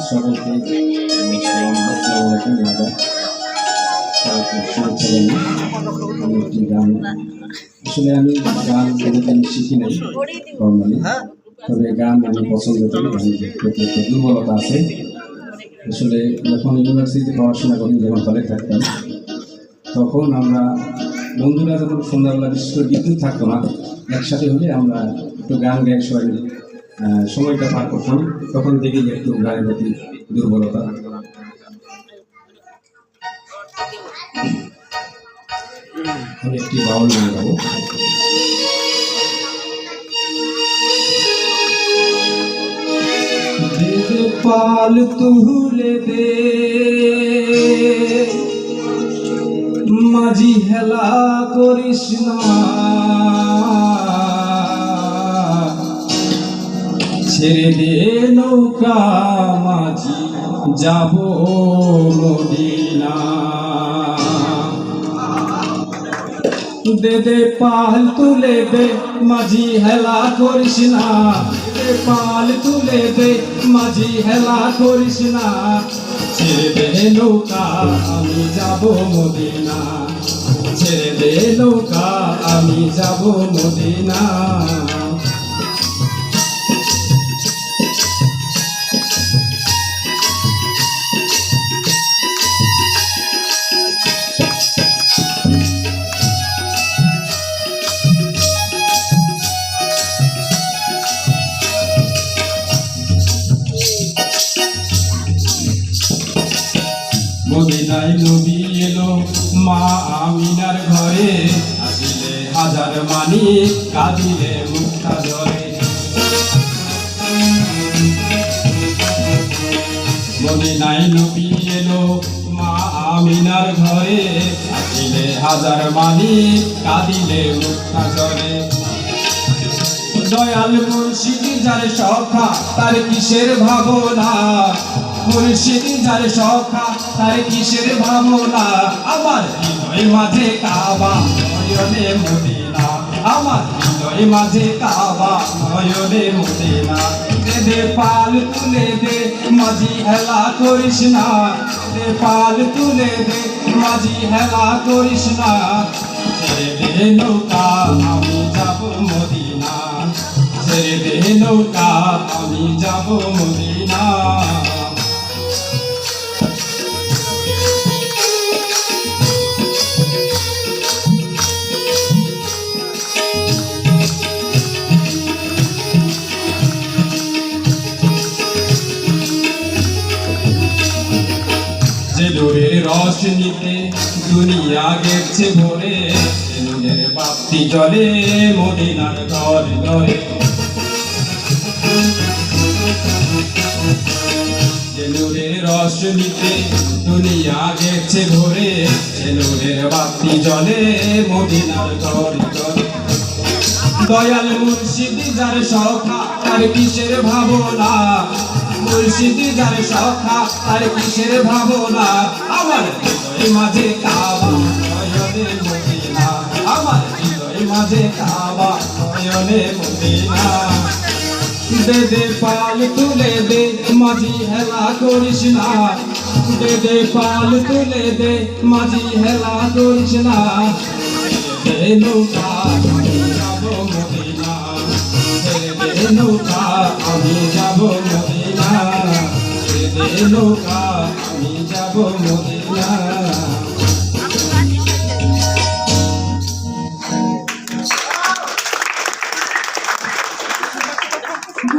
সকলকে আসসালামু আলাইকুম দাদা, সবাইকে শুভেচ্ছা জানাই। আমি একটি গান, আসলে আমি গান কোনোদিন শিখি নাই নর্মালি, তবে গান আমি পছন্দ করি। গানের প্রতি একটা দুর্বলতা আছে। আসলে যখন ইউনিভার্সিটিতে পড়াশোনা করি, যখন হলে থাকতাম, তখন আমরা বন্ধুরা যখন সন্ধ্যাবেলা বিশেষ করে বিদ্যুৎ থাকতো না, একসাথে হলে আমরা একটু গান গাই সবাই সময়টা পার করতাম। তখন দেখি যে একটু গানের প্রতি দুর্বলতা। আমি একটি বাউল গান গাবো। পাল তুলে দে মাঝি হেলা করিস না, ছেড়ে দে নৌকা মাঝি যাব মদিনা। দে দে পাল তুলে দে মাঝি হেলা করিস না, দে পাল তুলে দে মাঝি হেলা করিস না, ছেড়ে দে নৌকা আমি যাব মদিনা, ছেড়ে দে নৌকা আমি যাব মদিনা। মদিনায় নবী এলো মা আমিনার ঘরে, আসিলে হাজার মানি কাঁদিলে মুক্তা জলে। মদিনায় নবী এলো মা আমিনার ঘরে, আসিলে হাজার মানি কাঁদিলে মুক্তা জলে। দয়াল মুর্শিদি যার সখা তার কিসের ভাবনা, মুর্শিদি যার সখা তার কিসের ভাবনা, আমার হৃদয় মাঝে কাবা নয়নে মদিনা, আমার হৃদয় মাঝে কাবা নয়নে মদিনা। দে দে পাল তুলে দে মাঝি হেলা করিস না, দে পাল তুলে দে মাঝি হেলা করিস না, ছেড়ে দে নৌকা আমি যাব মদিনা, ছেড়ে দে নৌকা আমি যাব মদিনা। জেলুরের রস নিতে দুনিয়া গেছে ভরে, জেলুরের বাপ্তি জলে মদিনার ঘরে ঘরে। জেলুরের রস নিতে দুনিয়া গেছে ভরে, জেলুরের বাপ্তি জলে মদিনার ঘরে ঘরে। দয়াল মুর্শিদি যার সখা তার কিসের ভাবনা, মুর্শিদি যার সখা তার কিসের ভাবনা, আমার হৃদয় মাঝে কাবা নয়নে মদিনা, আমার হৃদয় মাঝে কাবা নয়নে মদিনা। দে দে পাল তুলে দে মাঝি হেলা করিস না, দে দে পাল তুলে দে মাঝি হেলা করিস না, ছেড়ে দে নৌকা আমি যাব মদিনা, ছেড়ে দে নৌকা আমি যাব মদিনা, ছেড়ে দে নৌকা আমি যাব মদিনা।